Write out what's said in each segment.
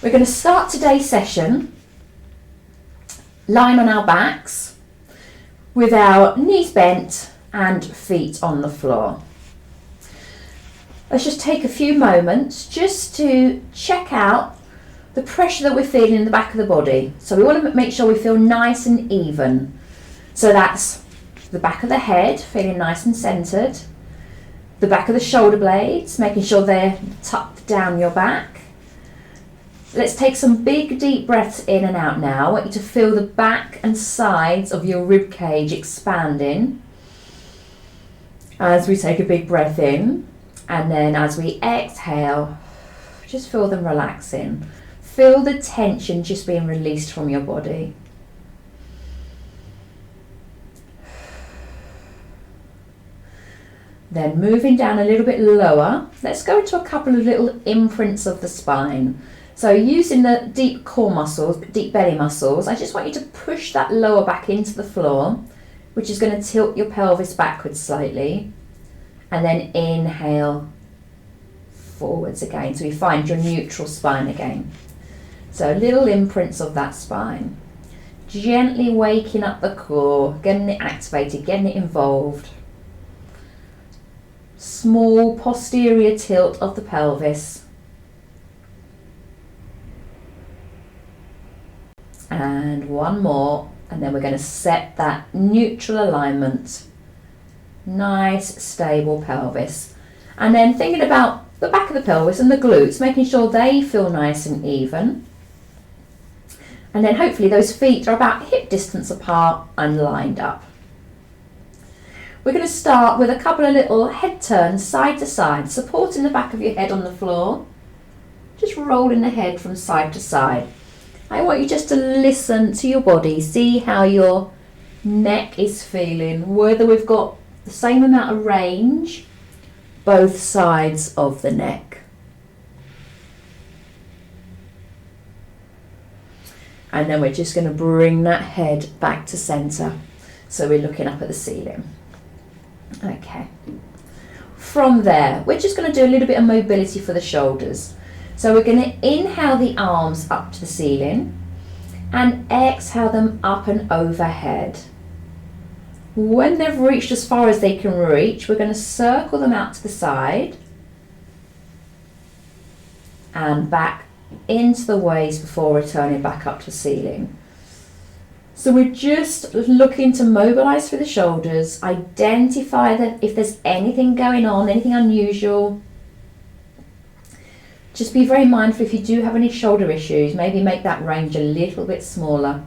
We're going to start today's session lying on our backs with our knees bent and feet on the floor. Let's just take a few moments just to check out the pressure that we're feeling in the back of the body. So we want to make sure we feel nice and even. So that's the back of the head, feeling nice and centered. The back of the shoulder blades, making sure they're tucked down your back. Let's take some big deep breaths in and out now. I want you to feel the back and sides of your rib cage expanding as we take a big breath in, and then as we exhale, just feel them relaxing. Feel the tension just being released from your body. Then moving down a little bit lower, let's go into a couple of little imprints of the spine. So using the deep core muscles, deep belly muscles, I just want you to push that lower back into the floor, which is going to tilt your pelvis backwards slightly. And then inhale forwards again, so you find your neutral spine again. So little imprints of that spine. Gently waking up the core, getting it activated, getting it involved. Small posterior tilt of the pelvis. And one more, and then we're going to set that neutral alignment. Nice, stable pelvis. And then thinking about the back of the pelvis and the glutes, making sure they feel nice and even. And then hopefully those feet are about hip distance apart and lined up. We're going to start with a couple of little head turns side to side, supporting the back of your head on the floor. Just rolling the head from side to side. I want you just to listen to your body, see how your neck is feeling, whether we've got the same amount of range, both sides of the neck. And then we're just going to bring that head back to center. So we're looking up at the ceiling. Okay. From there, we're just going to do a little bit of mobility for the shoulders. So we're going to inhale the arms up to the ceiling and exhale them up and overhead. When they've reached as far as they can reach, we're going to circle them out to the side and back into the waist before returning back up to the ceiling. So we're just looking to mobilize through the shoulders, identify that if there's anything going on, anything unusual. Just be very mindful if you do have any shoulder issues, maybe make that range a little bit smaller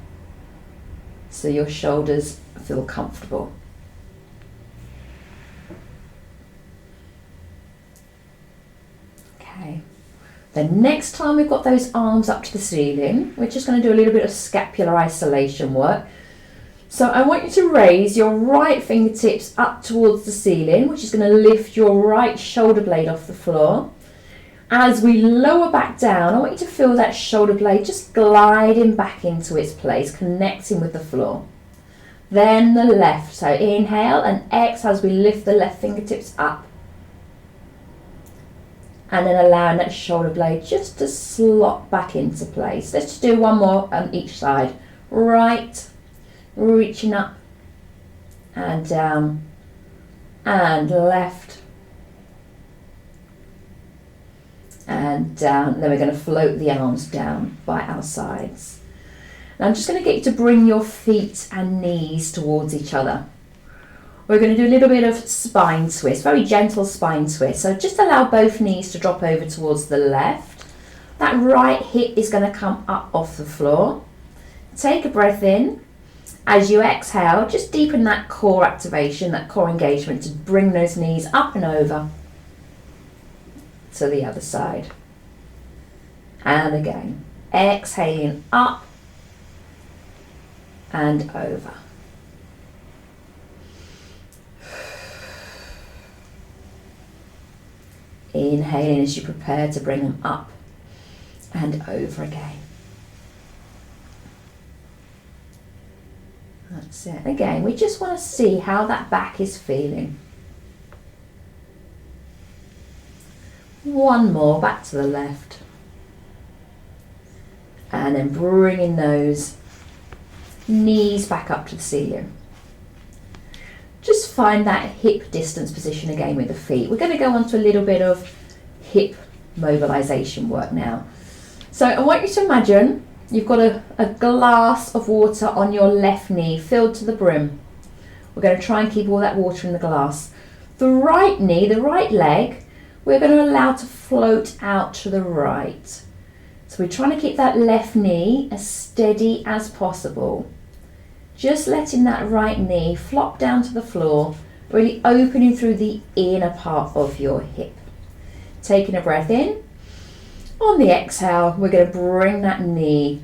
so your shoulders feel comfortable. Okay. The next time we've got those arms up to the ceiling, we're just going to do a little bit of scapular isolation work. So I want you to raise your right fingertips up towards the ceiling, which is going to lift your right shoulder blade off the floor. As we lower back down, I want you to feel that shoulder blade just gliding back into its place, connecting with the floor. Then the left, so inhale and exhale as we lift the left fingertips up. And then allowing that shoulder blade just to slot back into place. Let's just do one more on each side. Right, reaching up and down, and left and down. And then we're going to float the arms down by our sides. Now I'm just going to get you to bring your feet and knees towards each other. We're going to do a little bit of spine twist, very gentle spine twist. So just allow both knees to drop over towards the left. That right hip is going to come up off the floor. Take a breath in. As you exhale, just deepen that core activation, that core engagement to bring those knees up and over to the other side. And again, exhaling up and over. Inhaling as you prepare to bring them up and over again. That's it. Again, we just want to see how that back is feeling. One more, back to the left. And then bringing those knees back up to the ceiling. Just find that hip distance position again with the feet. We're going to go on to a little bit of hip mobilization work now. So I want you to imagine you've got a glass of water on your left knee filled to the brim. We're going to try and keep all that water in the glass. The right knee, the right leg, we're going to allow to float out to the right. So we're trying to keep that left knee as steady as possible. Just letting that right knee flop down to the floor, really opening through the inner part of your hip. Taking a breath in. On the exhale, we're going to bring that knee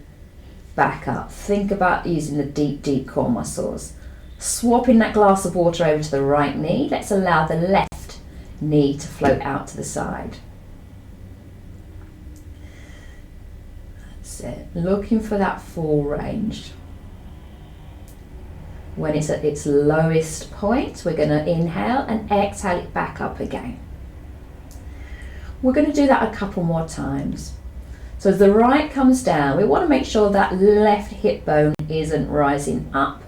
back up. Think about using the deep core muscles. Swapping that glass of water over to the right knee. Let's allow the left knee to float out to the side. That's it. Looking for that full range. When it's at its lowest point, we're going to inhale and exhale it back up again. We're going to do that a couple more times. So as the right comes down, we want to make sure that left hip bone isn't rising up.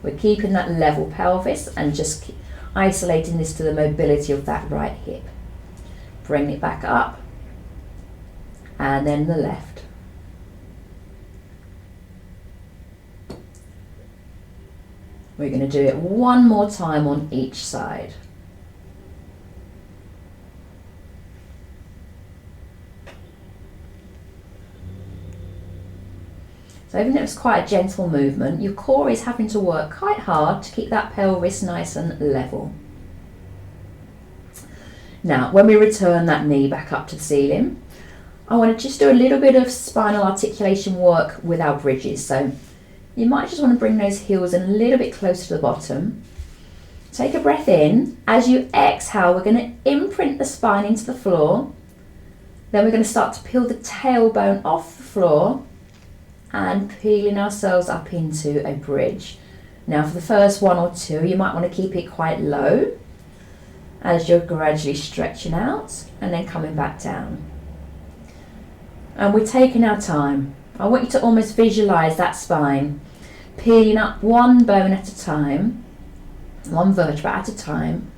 We're keeping that level pelvis and just isolating this to the mobility of that right hip. Bring it back up and then the left. We're going to do it one more time on each side. So even though it's quite a gentle movement, your core is having to work quite hard to keep that pelvis nice and level. Now, when we return that knee back up to the ceiling, I want to just do a little bit of spinal articulation work with our bridges. So you might just want to bring those heels in a little bit closer to the bottom. Take a breath in. As you exhale, we're going to imprint the spine into the floor. Then we're going to start to peel the tailbone off the floor and peeling ourselves up into a bridge. Now for the first one or two, you might want to keep it quite low as you're gradually stretching out and then coming back down. And we're taking our time. I want you to almost visualize that spine, peeling up one bone at a time, one vertebra at a time.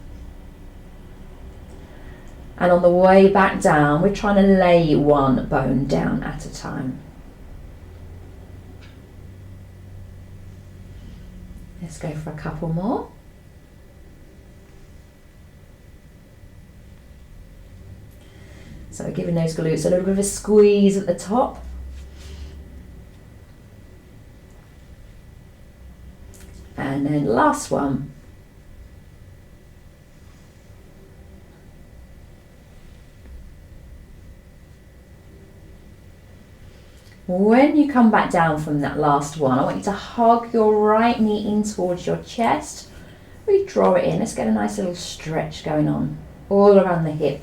And on the way back down, we're trying to lay one bone down at a time. Let's go for a couple more. So giving those glutes a little bit of a squeeze at the top. And then last one. When you come back down from that last one, I want you to hug your right knee in towards your chest. Really draw it in. Let's get a nice little stretch going on all around the hip.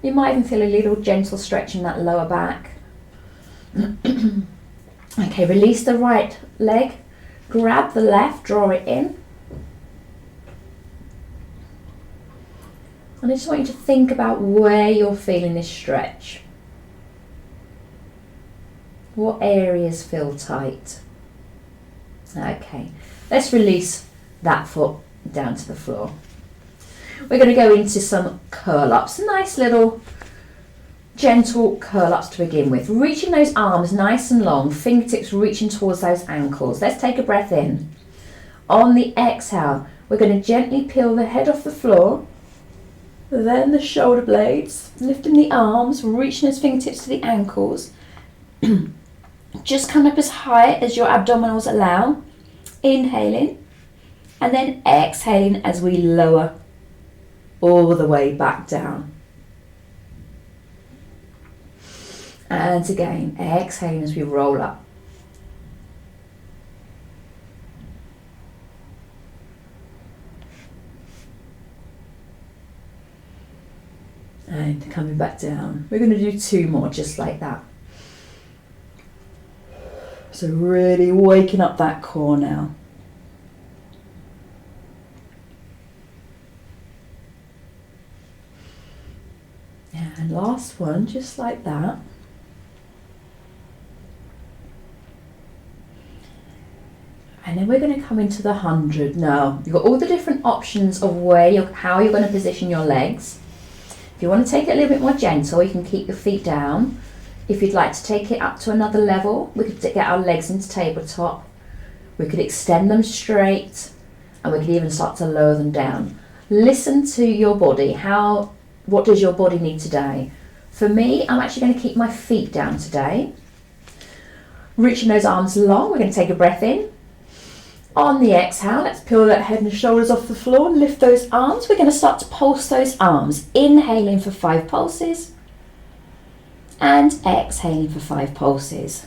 You might even feel a little gentle stretch in that lower back. Okay, release the right leg. Grab the left, draw it in. And I just want you to think about where you're feeling this stretch. What areas feel tight? Okay, let's release that foot down to the floor. We're going to go into some curl-ups, nice little gentle curl-ups to begin with. Reaching those arms nice and long, fingertips reaching towards those ankles. Let's take a breath in. On the exhale, we're going to gently peel the head off the floor, then the shoulder blades, lifting the arms, reaching those fingertips to the ankles. Just come up as high as your abdominals allow, inhaling, and then exhaling as we lower all the way back down. And again, exhaling as we roll up. And coming back down. We're going to do two more just like that. So really waking up that core now. And last one, just like that. then we're going to come into the 100 now. You've got all the different options of how you're going to position your legs. If you want to take it a little bit more gentle, you can keep your feet down. If you'd like to take it up to another level, we could get our legs into tabletop. We could extend them straight, and we could even start to lower them down. Listen to your body. What does your body need today? For me, I'm actually going to keep my feet down today. Reaching those arms long, we're going to take a breath in. On the exhale, let's peel that head and shoulders off the floor and lift those arms. We're going to start to pulse those arms. Inhaling for 5 pulses and exhaling for 5 pulses.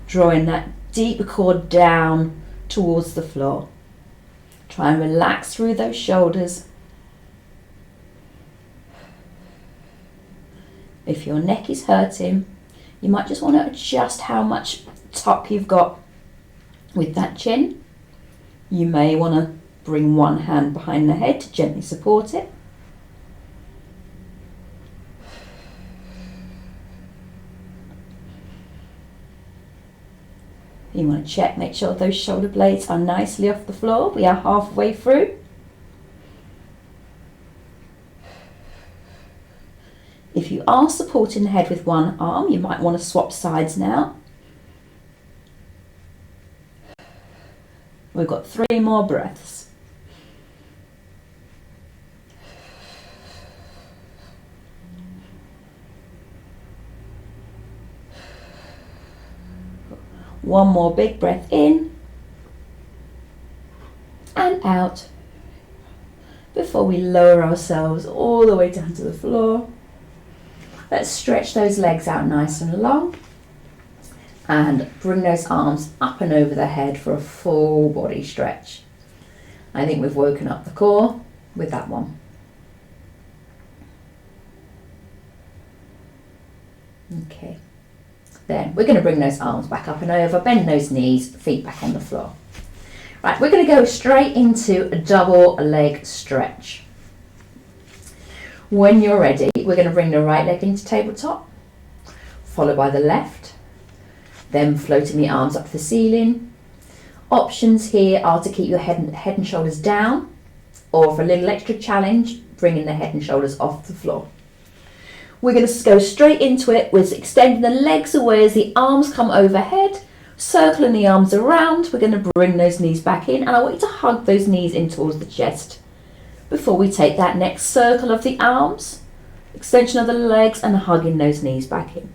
Drawing that deep core down towards the floor. Try and relax through those shoulders. If your neck is hurting, you might just want to adjust how much tuck you've got with that chin. You may want to bring one hand behind the head to gently support it. You want to check, make sure those shoulder blades are nicely off the floor. We are halfway through. If you are supporting the head with one arm, you might want to swap sides now. We've got 3 more breaths. One more big breath in and out before we lower ourselves all the way down to the floor. Let's stretch those legs out nice and long and bring those arms up and over the head for a full body stretch. I think we've woken up the core with that one. Okay. Then we're going to bring those arms back up and over, bend those knees, feet back on the floor. Right, we're going to go straight into a double leg stretch. When you're ready, we're going to bring the right leg into tabletop, followed by the left, then floating the arms up to the ceiling. Options here are to keep your head and shoulders down, or for a little extra challenge, bringing the head and shoulders off the floor. We're going to go straight into it with extending the legs away as the arms come overhead, circling the arms around. We're going to bring those knees back in, and I want you to hug those knees in towards the chest before we take that next circle of the arms, extension of the legs, and hugging those knees back in.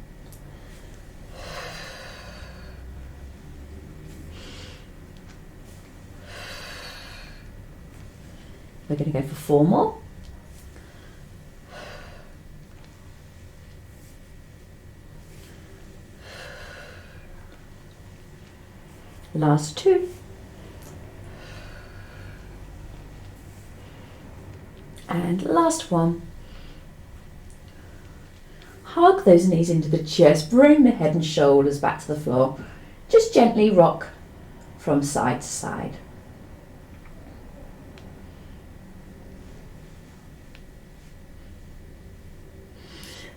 We're going to go for 4 more. Last 2. And last 1. Hug those knees into the chest, bring the head and shoulders back to the floor. Just gently rock from side to side.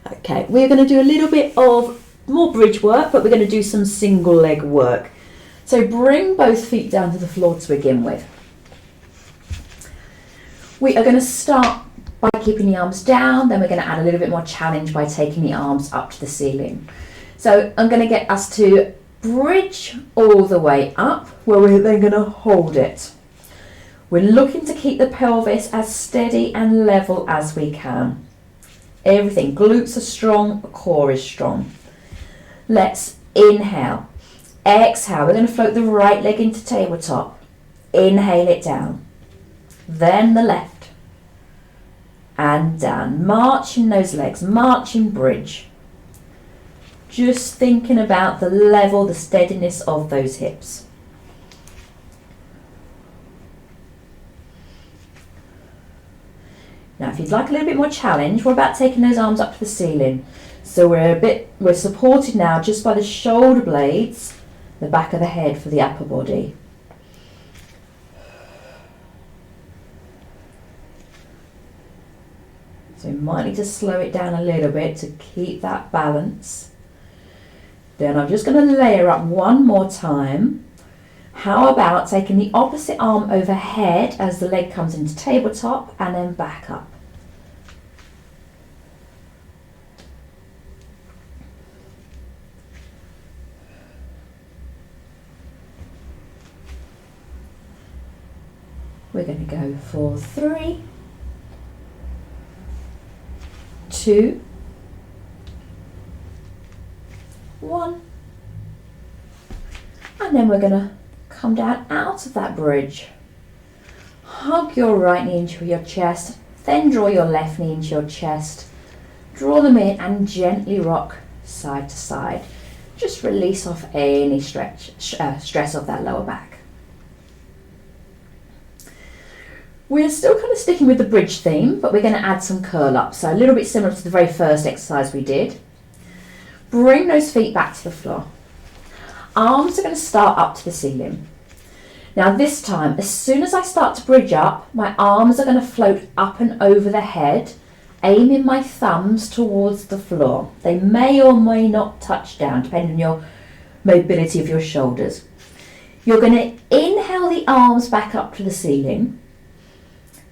Okay, we're going to do a little bit of more bridge work, but we're going to do some single leg work. So bring both feet down to the floor to begin with. We are going to start by keeping the arms down, then we're going to add a little bit more challenge by taking the arms up to the ceiling. So I'm going to get us to bridge all the way up, where we're then going to hold it. We're looking to keep the pelvis as steady and level as we can. Everything, glutes are strong, core is strong. Let's inhale. Exhale, we're going to float the right leg into tabletop. Inhale it down. Then the left. And down. Marching those legs, marching bridge. Just thinking about the level, the steadiness of those hips. Now, if you'd like a little bit more challenge, we're about taking those arms up to the ceiling. So we're supported now just by the shoulder blades, the back of the head for the upper body. So you might need to slow it down a little bit to keep that balance. Then I'm just going to layer up one more time. How about taking the opposite arm overhead as the leg comes into tabletop and then back up. We're going to go for 3, 2, 1, and then we're going to come down out of that bridge. Hug your right knee into your chest, then draw your left knee into your chest. Draw them in and gently rock side to side. Just release off any stress of that lower back. We're still kind of sticking with the bridge theme, but we're going to add some curl ups. So a little bit similar to the very first exercise we did. Bring those feet back to the floor. Arms are going to start up to the ceiling. Now this time, as soon as I start to bridge up, my arms are going to float up and over the head, aiming my thumbs towards the floor. They may or may not touch down, depending on your mobility of your shoulders. You're going to inhale the arms back up to the ceiling.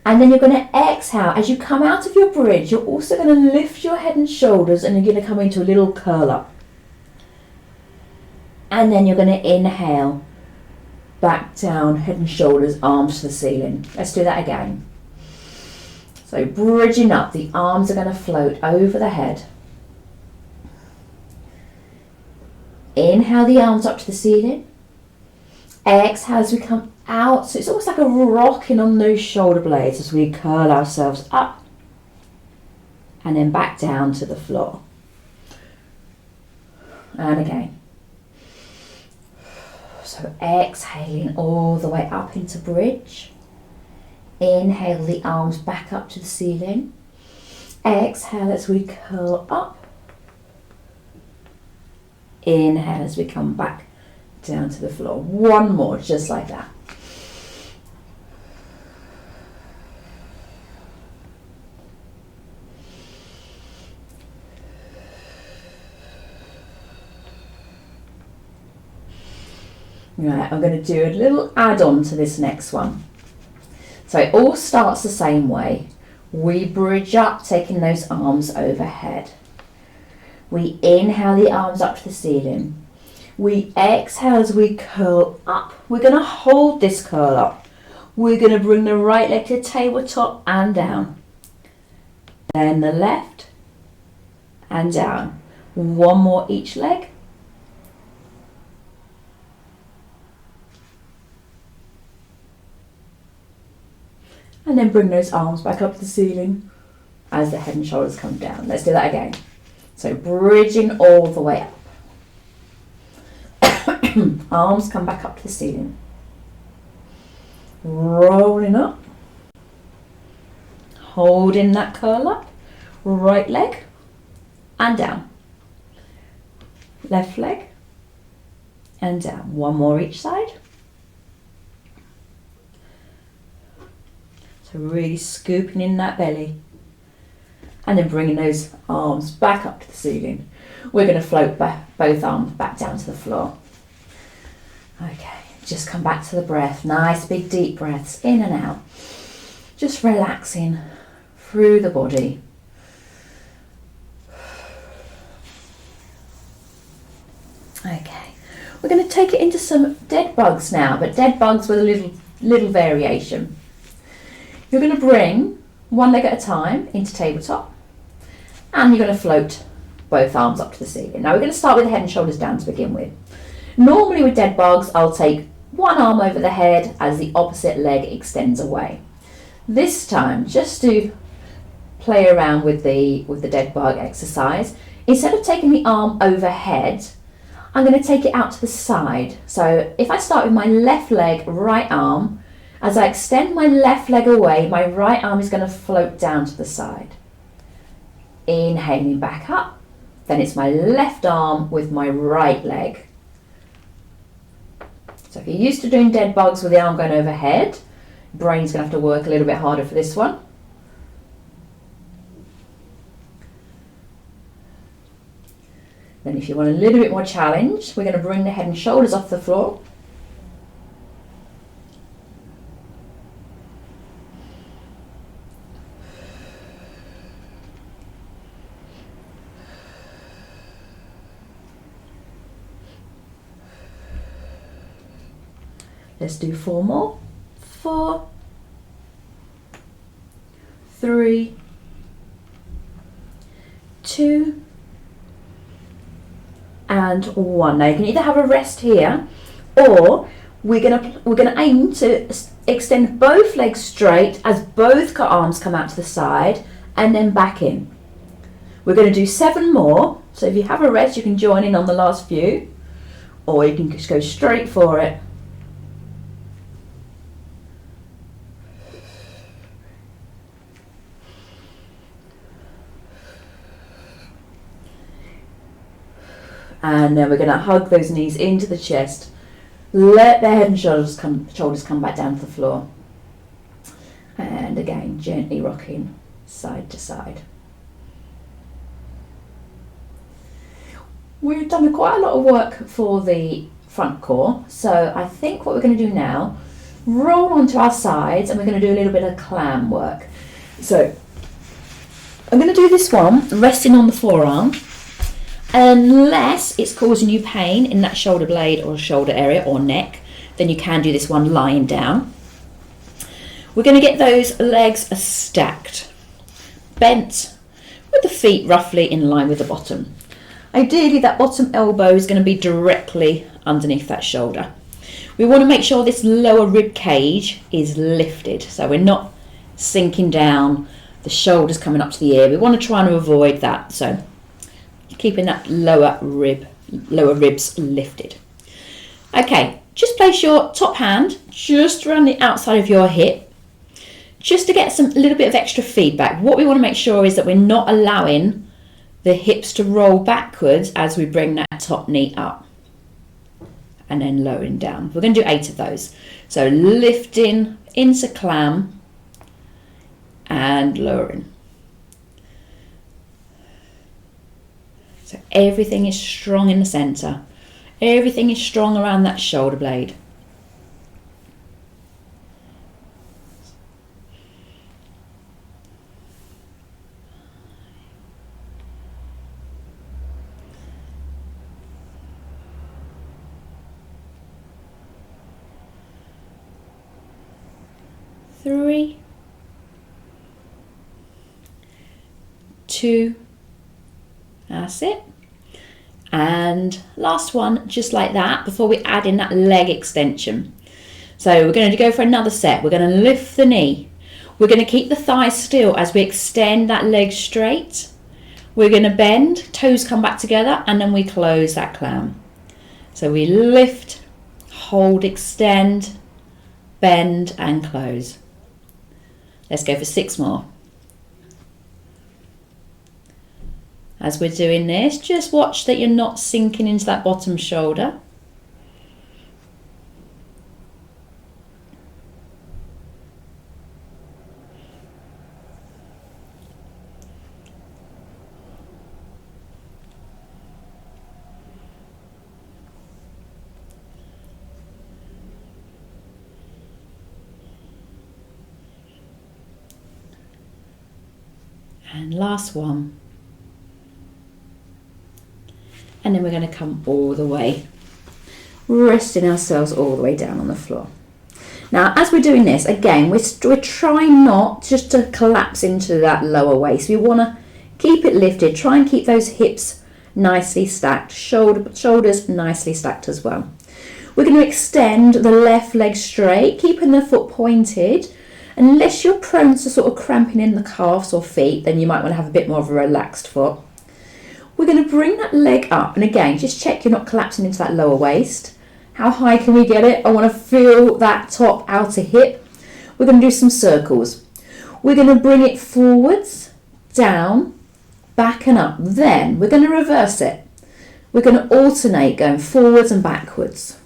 And then you're going to exhale. As you come out of your bridge, you're also going to lift your head and shoulders and you're going to come into a little curl up. And then you're going to inhale, back down, head and shoulders, arms to the ceiling. Let's do that again. So bridging up, the arms are going to float over the head. Inhale the arms up to the ceiling. Exhale as we come out, so it's almost like a rocking on those shoulder blades as we curl ourselves up and then back down to the floor. And again. So exhaling all the way up into bridge. Inhale the arms back up to the ceiling. Exhale as we curl up. Inhale as we come back down to the floor. One more, just like that. Right, I'm going to do a little add-on to this next one. So it all starts the same way. We bridge up, taking those arms overhead. We inhale the arms up to the ceiling. We exhale as we curl up. We're going to hold this curl up. We're going to bring the right leg to the tabletop and down. Then the left and down. One more each leg. And then bring those arms back up to the ceiling as the head and shoulders come down. Let's do that again. So bridging all the way up. Arms come back up to the ceiling. Rolling up. Holding that curl up. Right leg and down. Left leg and down. One more each side. So really scooping in that belly. And then bringing those arms back up to the ceiling. We're going to float back, both arms back down to the floor. Okay, just come back to the breath. Nice big deep breaths in and out. Just relaxing through the body. Okay, we're going to take it into some dead bugs now, but dead bugs with a little variation. You're going to bring one leg at a time into tabletop and you're going to float both arms up to the ceiling. Now we're going to start with the head and shoulders down to begin with. Normally with dead bugs, I'll take one arm over the head as the opposite leg extends away. This time, just to play around with the dead bug exercise, instead of taking the arm overhead, I'm going to take it out to the side. So if I start with my left leg, right arm, as I extend my left leg away, my right arm is going to float down to the side. Inhaling back up, then it's my left arm with my right leg. So if you're used to doing dead bugs with the arm going overhead, brain's going to have to work a little bit harder for this one. Then if you want a little bit more challenge, we're going to bring the head and shoulders off the floor. Let's do 4 more. 4, 3, 2, and 1. Now you can either have a rest here, or we're gonna aim to extend both legs straight as both arms come out to the side, and then back in. We're going to do 7 more, so if you have a rest you can join in on the last few, or you can just go straight for it. And then we're going to hug those knees into the chest. Let the head and shoulders come back down to the floor. And again, gently rocking side to side. We've done quite a lot of work for the front core, so I think what we're going to do now, roll onto our sides, and we're going to do a little bit of clam work. So I'm going to do this one resting on the forearm, unless it's causing you pain in that shoulder blade or shoulder area or neck, then you can do this one lying down. We're going to get those legs stacked, bent, with the feet roughly in line with the bottom. Ideally that bottom elbow is going to be directly underneath that shoulder. We want to make sure this lower rib cage is lifted, so we're not sinking down, the shoulders coming up to the ear. We want to try and avoid that, so keeping that lower ribs lifted. Okay, just place your top hand just around the outside of your hip, just to get a little bit of extra feedback. What we want to make sure is that we're not allowing the hips to roll backwards as we bring that top knee up, and then lowering down. We're going to do 8 of those. So lifting into clam and lowering. So everything is strong in the center. Everything is strong around that shoulder blade. Three, 2, that's it. And last one, just like that, before we add in that leg extension. So we're going to go for another set. We're going to lift the knee. We're going to keep the thighs still as we extend that leg straight. We're going to bend, toes come back together, and then we close that clam. So we lift, hold, extend, bend, and close. Let's go for 6 more. As we're doing this, just watch that you're not sinking into that bottom shoulder. And last one. And then we're going to come all the way, resting ourselves all the way down on the floor. Now, as we're doing this, again, we're trying not just to collapse into that lower waist. We want to keep it lifted, try and keep those hips nicely stacked, shoulders nicely stacked as well. We're going to extend the left leg straight, keeping the foot pointed. Unless you're prone to sort of cramping in the calves or feet, then you might want to have a bit more of a relaxed foot. We're going to bring that leg up, and again, just check you're not collapsing into that lower waist. How high can we get it? I want to feel that top outer hip. We're going to do some circles. We're going to bring it forwards, down, back and up. Then we're going to reverse it. We're going to alternate going forwards and backwards.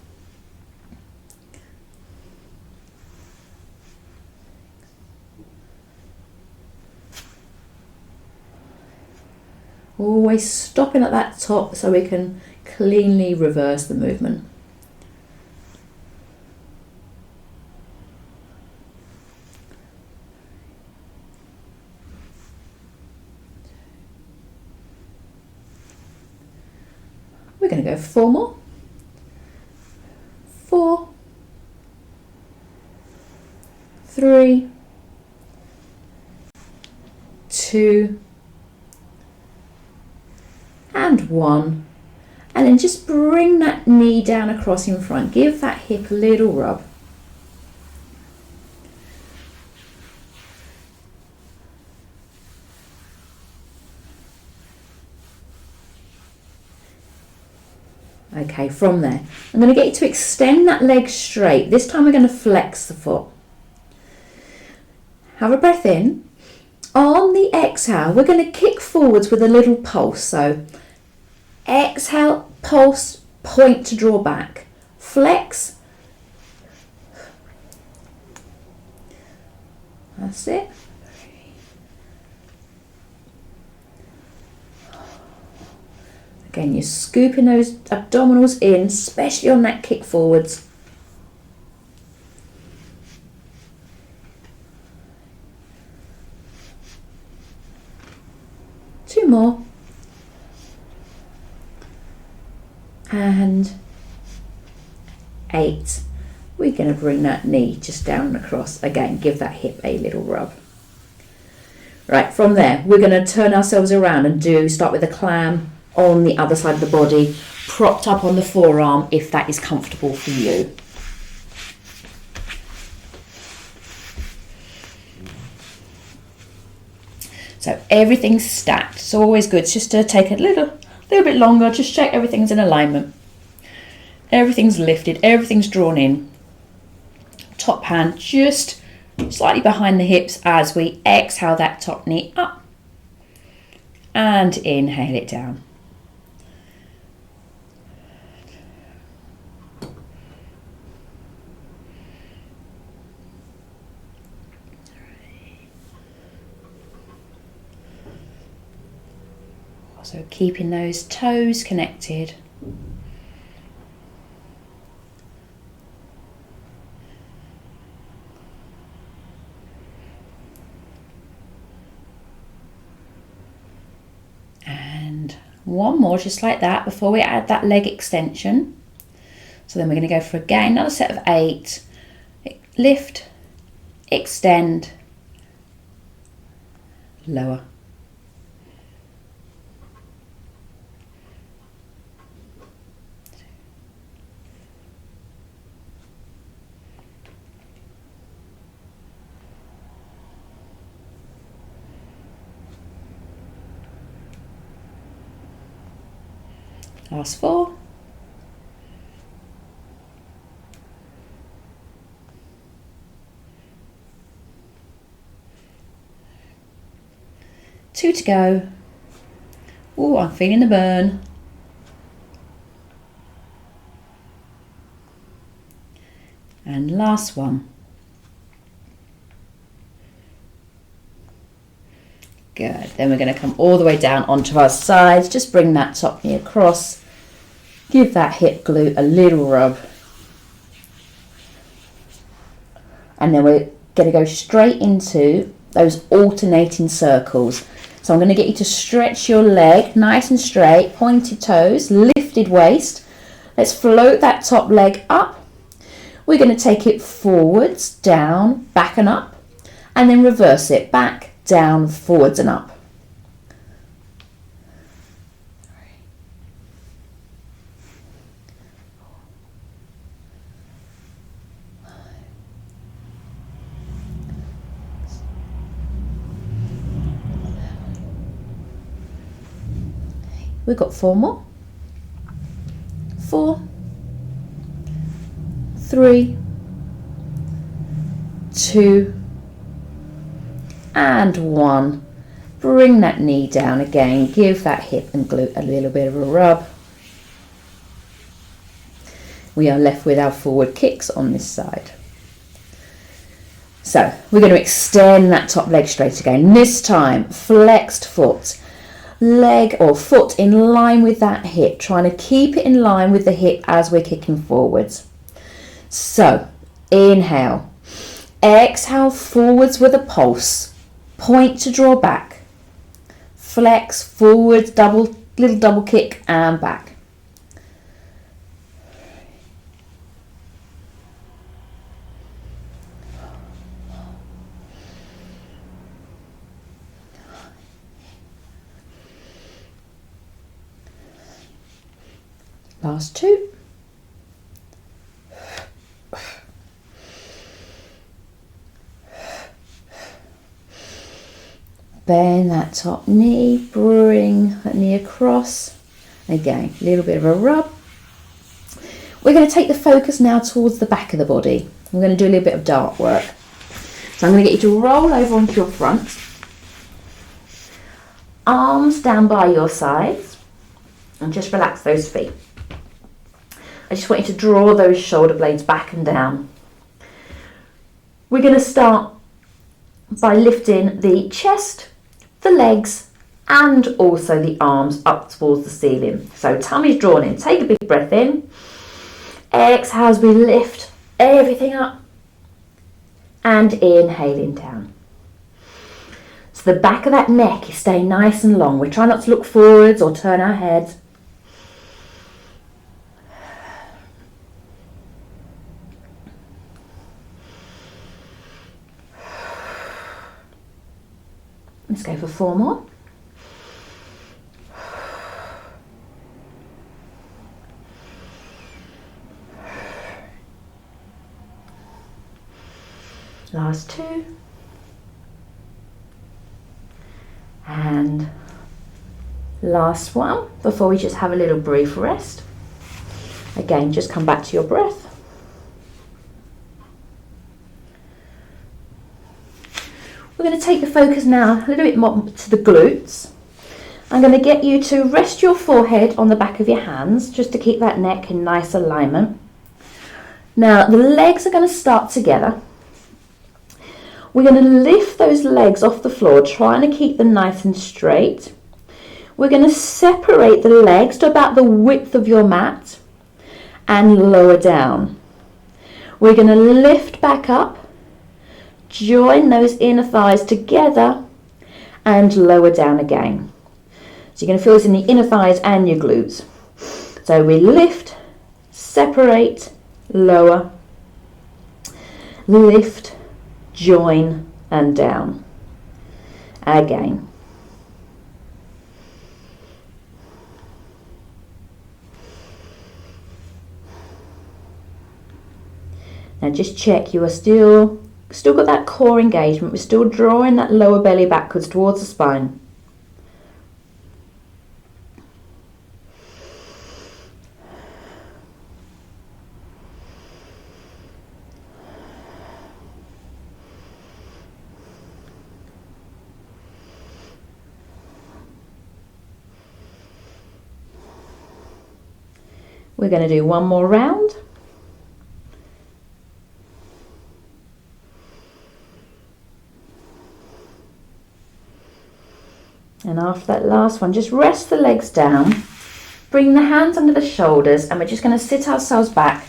Always stopping at that top so we can cleanly reverse the movement. We're going to go 4 more. 4, 3, 2, and 1. And then just bring that knee down across in front. Give that hip a little rub. Okay, from there, I'm going to get you to extend that leg straight. This time we're going to flex the foot. Have a breath in. On the exhale, we're going to kick forwards with a little pulse. So exhale, pulse, point to draw back. Flex. That's it. Again, you're scooping those abdominals in, especially on that kick forwards. Two more. And 8. We're going to bring that knee just down and across. Again, give that hip a little rub. Right, from there, we're going to turn ourselves around and start with a clam on the other side of the body, propped up on the forearm if that is comfortable for you. So everything's stacked. It's always good just to take a little bit longer, just check everything's in alignment. Everything's lifted, everything's drawn in. Top hand just slightly behind the hips as we exhale that top knee up and inhale it down. So keeping those toes connected. And one more just like that before we add that leg extension. So then we're going to go for again another set of 8. Lift, extend, lower. Last 4. Two to go. Oh, I'm feeling the burn. And last one. Good. Then we're going to come all the way down onto our sides. Just bring that top knee across. Give that hip glute a little rub. And then we're going to go straight into those alternating circles. So I'm going to get you to stretch your leg nice and straight, pointed toes, lifted waist. Let's float that top leg up. We're going to take it forwards, down, back and up. And then reverse it back, down, forwards and up. We've got 4 more. 4, 3, 2, and 1. Bring that knee down again. Give that hip and glute a little bit of a rub. We are left with our forward kicks on this side. So we're going to extend that top leg straight again. This time, flexed foot. Leg or foot in line with that hip, trying to keep it in line with the hip as we're kicking forwards. So inhale, exhale forwards with a pulse, point to draw back, flex forwards, little double kick and back. Last 2. Bend that top knee, bring that knee across. Again, a little bit of a rub. We're going to take the focus now towards the back of the body. We're going to do a little bit of dart work. So I'm going to get you to roll over onto your front. Arms down by your sides. And just relax those feet. I just want you to draw those shoulder blades back and down. We're going to start by lifting the chest, the legs, and also the arms up towards the ceiling. So tummy's drawn in. Take a big breath in. Exhale as we lift everything up. And inhaling down. So the back of that neck is staying nice and long. We're trying not to look forwards or turn our heads. Let's go for 4 more. Last 2. And last one before we just have a little brief rest. Again, just come back to your breath. We're going to take the focus now a little bit more to the glutes. I'm going to get you to rest your forehead on the back of your hands just to keep that neck in nice alignment. Now the legs are going to start together. We're going to lift those legs off the floor, trying to keep them nice and straight. We're going to separate the legs to about the width of your mat and lower down. We're going to lift back up. Join those inner thighs together and lower down again. So you're going to feel this in the inner thighs and your glutes. So we lift, separate, lower, lift, join and down. Again. Now just check you are still got that core engagement. We're still drawing that lower belly backwards towards the spine. We're going to do one more round. And after that last one, just rest the legs down, bring the hands under the shoulders, and we're just going to sit ourselves back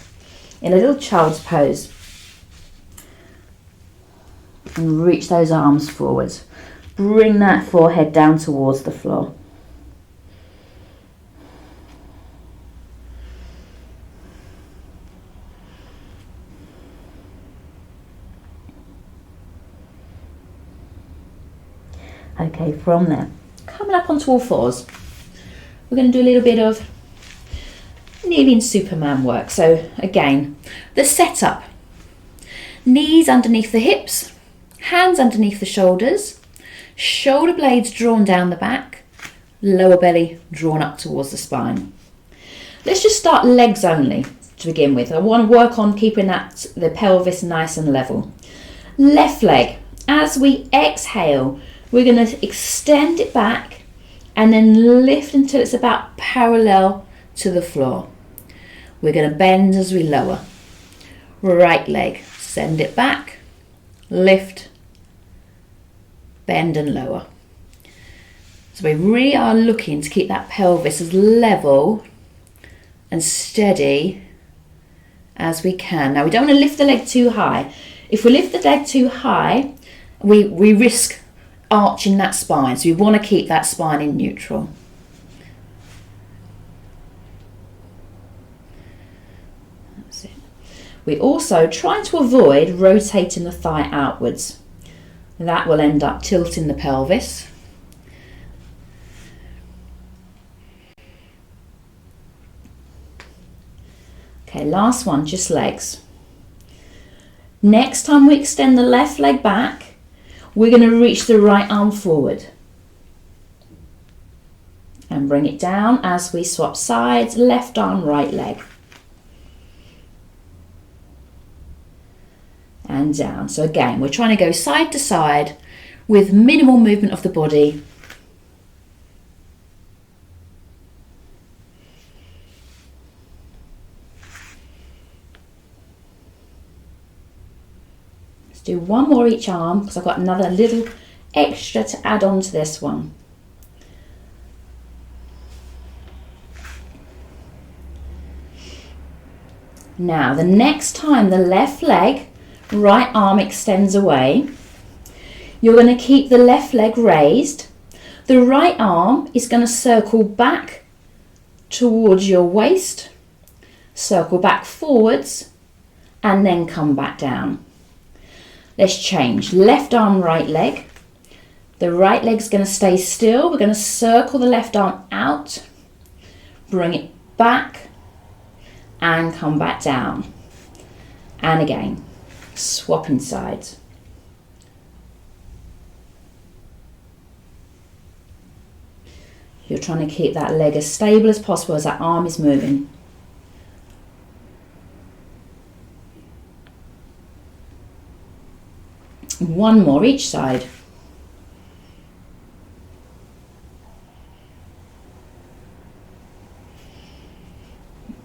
in a little child's pose. And reach those arms forwards. Bring that forehead down towards the floor. Okay, from there, coming up onto all fours, we're going to do a little bit of kneeling Superman work. So again, the setup, knees underneath the hips, hands underneath the shoulders, shoulder blades drawn down the back, lower belly drawn up towards the spine. Let's just start legs only to begin with. I want to work on keeping the pelvis nice and level. Left leg, as we exhale, we're going to extend it back and then lift until it's about parallel to the floor. We're going to bend as we lower. Right leg, send it back, lift, bend and lower. So we really are looking to keep that pelvis as level and steady as we can. Now we don't want to lift the leg too high. If we lift the leg too high, we risk arching that spine, so we want to keep that spine in neutral. That's it. We're also trying to avoid rotating the thigh outwards. That will end up tilting the pelvis. Okay, last one, just legs. Next time we extend the left leg back, we're going to reach the right arm forward. And bring it down as we swap sides, left arm, right leg. And down. So again, we're trying to go side to side with minimal movement of the body. Let's do one more each arm because I've got another little extra to add on to this one. Now, the next time the left leg, right arm extends away, you're going to keep the left leg raised. The right arm is going to circle back towards your waist, circle back forwards, and then come back down. Let's change. Left arm, right leg. The right leg's going to stay still. We're going to circle the left arm out, bring it back, and come back down. And again, swapping sides. You're trying to keep that leg as stable as possible as that arm is moving. One more each side.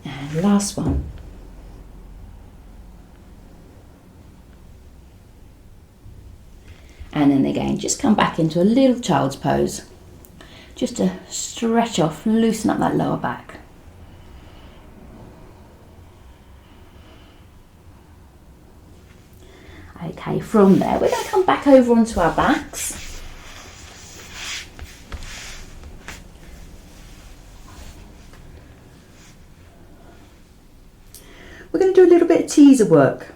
And last one. And then again, just come back into a little child's pose. Just to stretch off, loosen up that lower back. Okay, from there, we're going to come back over onto our backs. We're going to do a little bit of teaser work.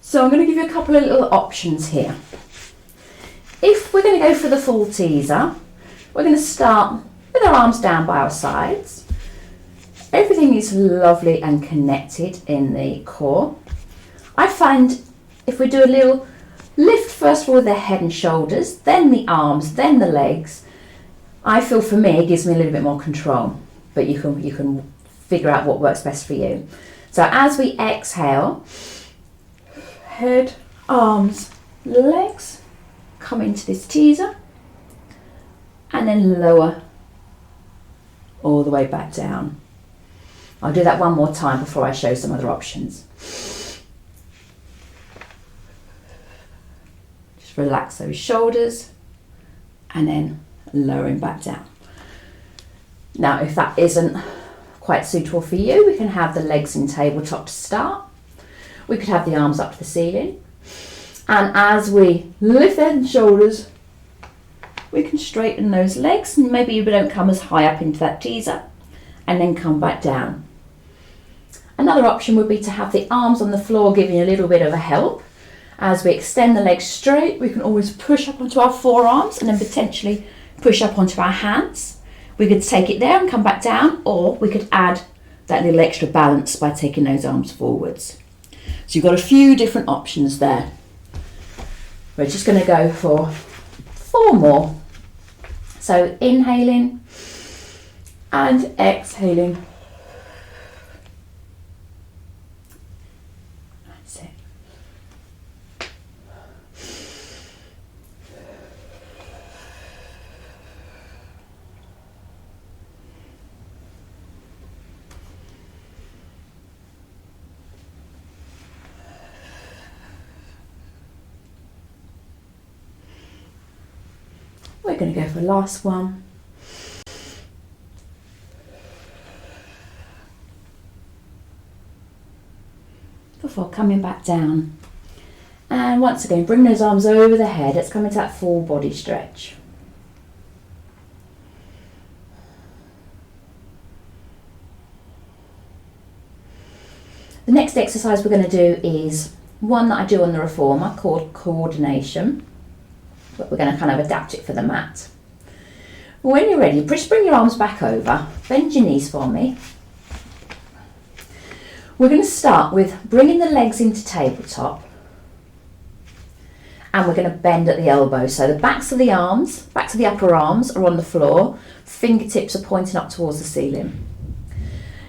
So I'm going to give you a couple of little options here. If we're going to go for the full teaser, we're going to start with our arms down by our sides. Everything is lovely and connected in the core. I find if we do a little lift first of all with the head and shoulders, then the arms, then the legs, I feel for me it gives me a little bit more control, but you can figure out what works best for you. So as we exhale, head, arms, legs, come into this teaser, and then lower all the way back down. I'll do that one more time before I show some other options. Just relax those shoulders and then lowering back down. Now, if that isn't quite suitable for you, we can have the legs in tabletop to start. We could have the arms up to the ceiling. And as we lift the head and shoulders, we can straighten those legs, and maybe you don't come as high up into that teaser, and then come back down. Another option would be to have the arms on the floor giving a little bit of a help. As we extend the legs straight, we can always push up onto our forearms and then potentially push up onto our hands. We could take it there and come back down, or we could add that little extra balance by taking those arms forwards. So you've got a few different options there. We're just going to go for 4 more. So inhaling and exhaling. That's it. We're going to go for the last one. Before coming back down. And once again, bring those arms over the head. Let's come into that full body stretch. The next exercise we're going to do is one that I do on the reformer called coordination. But we're going to kind of adapt it for the mat. When you're ready, just bring your arms back over, bend your knees for me. We're going to start with bringing the legs into tabletop, and we're going to bend at the elbows. So the backs of the arms, backs of the upper arms are on the floor, fingertips are pointing up towards the ceiling.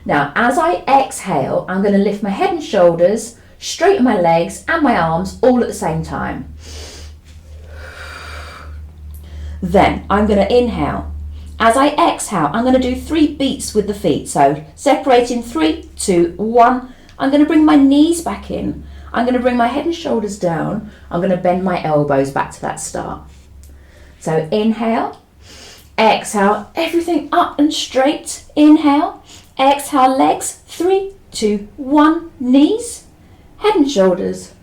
Now, as I exhale, I'm going to lift my head and shoulders, straighten my legs and my arms all at the same time. Then I'm going to inhale. As I exhale, I'm going to do 3 beats with the feet. So separating 3, 2, 1. I'm going to bring my knees back in. I'm going to bring my head and shoulders down. I'm going to bend my elbows back to that start. So inhale, exhale, everything up and straight. Inhale, exhale, legs, 3, 2, 1, knees, head and shoulders,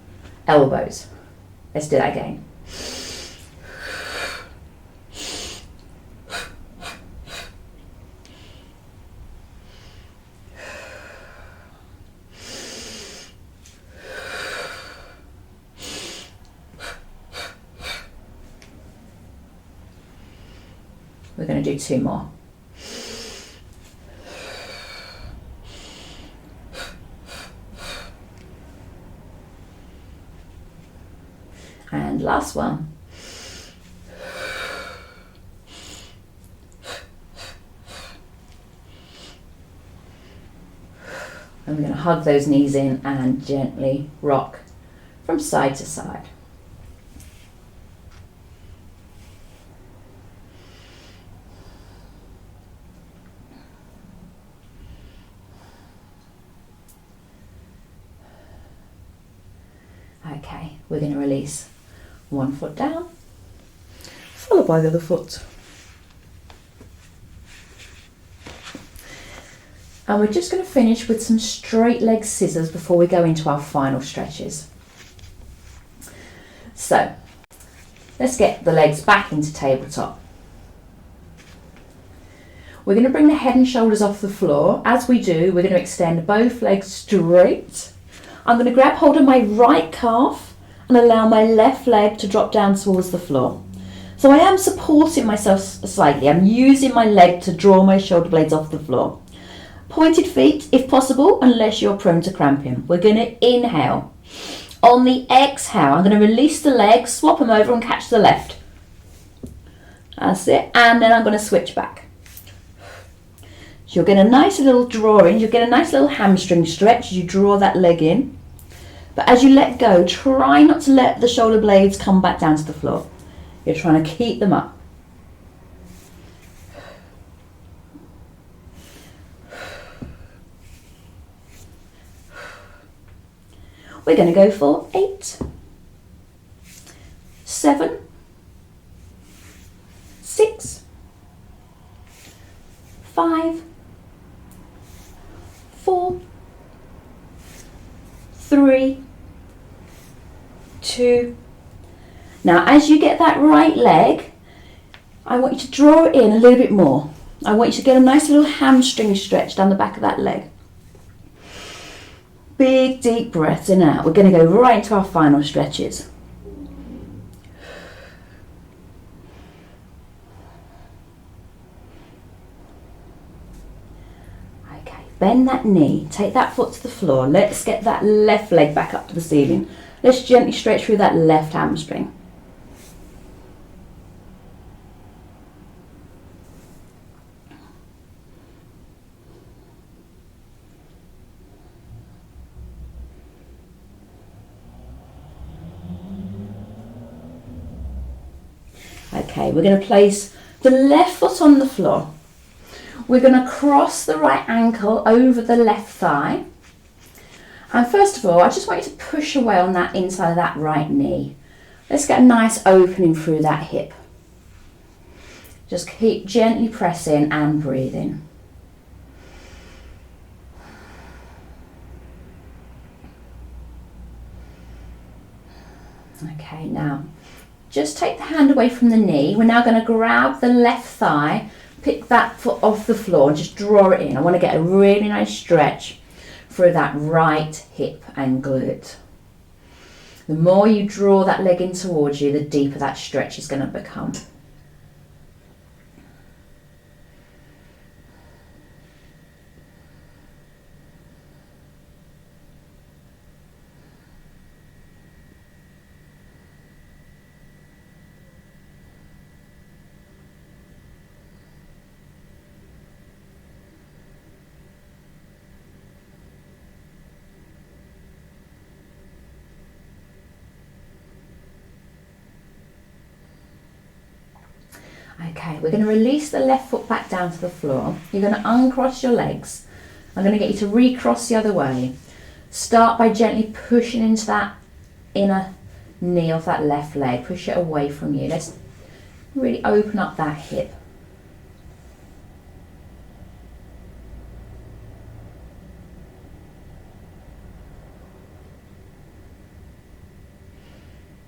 elbows. Let's do that again. We're going to do 2 more. And last one. And we're going to hug those knees in and gently rock from side to side. Okay, we're going to release one foot down, followed by the other foot. And we're just going to finish with some straight leg scissors before we go into our final stretches. So, let's get the legs back into tabletop. We're going to bring the head and shoulders off the floor. As we do, we're going to extend both legs straight. I'm going to grab hold of my right calf and allow my left leg to drop down towards the floor. So I am supporting myself slightly. I'm using my leg to draw my shoulder blades off the floor. Pointed feet if possible, unless you're prone to cramping. We're going to inhale. On the exhale, I'm going to release the legs, swap them over and catch the left. That's it. And then I'm going to switch back. So you'll get a nice little draw in, you'll get a nice little hamstring stretch as you draw that leg in. But as you let go, try not to let the shoulder blades come back down to the floor. You're trying to keep them up. We're going to go for 8, 7, 6, 5, 4, 3, 2. Now as you get that right leg, I want you to draw it in a little bit more. I want you to get a nice little hamstring stretch down the back of that leg. Big deep breaths in and out. We're going to go right into our final stretches. Okay, bend that knee, take that foot to the floor. Let's get that left leg back up to the ceiling. Let's gently stretch through that left hamstring. Okay, we're going to place the left foot on the floor. We're going to cross the right ankle over the left thigh. And first of all, I just want you to push away on that inside of that right knee. Let's get a nice opening through that hip. Just keep gently pressing and breathing. Okay, now just take the hand away from the knee. We're now going to grab the left thigh, pick that foot off the floor and just draw it in. I want to get a really nice stretch through that right hip and glute. The more you draw that leg in towards you, the deeper that stretch is going to become. Okay, we're going to release the left foot back down to the floor. You're going to uncross your legs. I'm going to get you to recross the other way. Start by gently pushing into that inner knee of that left leg. Push it away from you. Let's really open up that hip.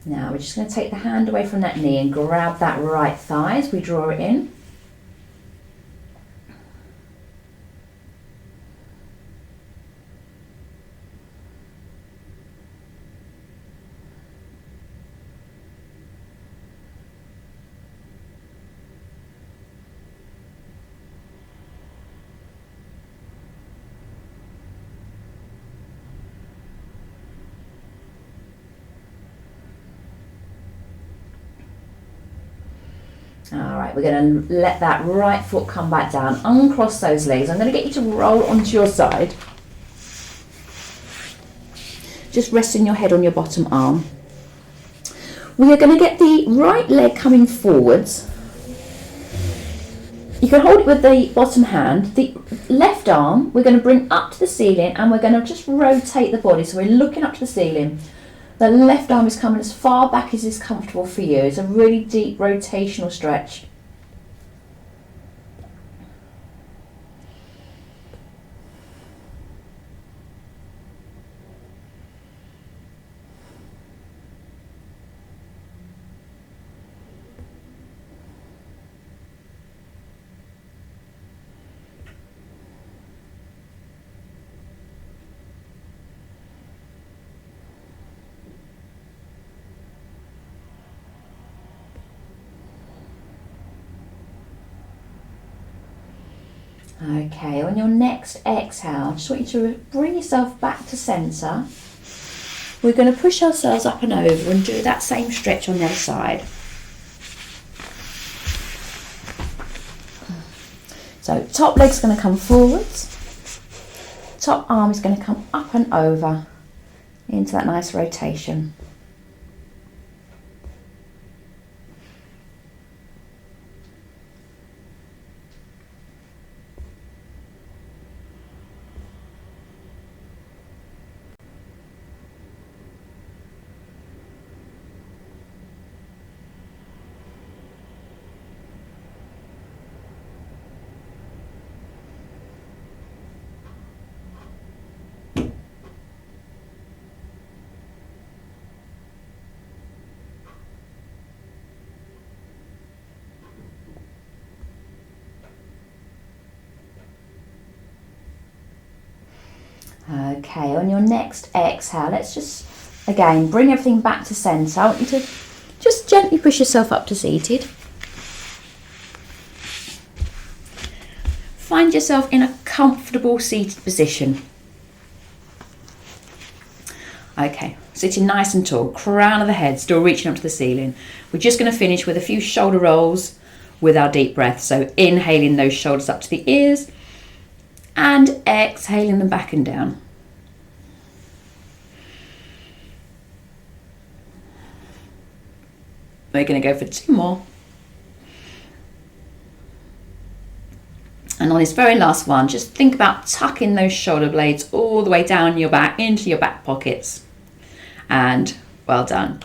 Now we're just going to take the hand away from that knee and grab that right thigh as we draw it in. Alright, we're going to let that right foot come back down, uncross those legs. I'm going to get you to roll onto your side. Just resting your head on your bottom arm. We are going to get the right leg coming forwards. You can hold it with the bottom hand. The left arm we're going to bring up to the ceiling and we're going to just rotate the body. So we're looking up to the ceiling. The left arm is coming as far back as is comfortable for you. It's a really deep rotational stretch. Okay, on your next exhale, I just want you to bring yourself back to centre. We're going to push ourselves up and over and do that same stretch on the other side. So top leg's going to come forwards, top arm is going to come up and over into that nice rotation. Okay, on your next exhale, let's just, again, bring everything back to centre. I want you to just gently push yourself up to seated. Find yourself in a comfortable seated position. Okay, sitting nice and tall, crown of the head, still reaching up to the ceiling. We're just going to finish with a few shoulder rolls with our deep breath. So inhaling those shoulders up to the ears and exhaling them back and down. We're going to go for 2 more. And on this very last one, just think about tucking those shoulder blades all the way down your back into your back pockets. And well done.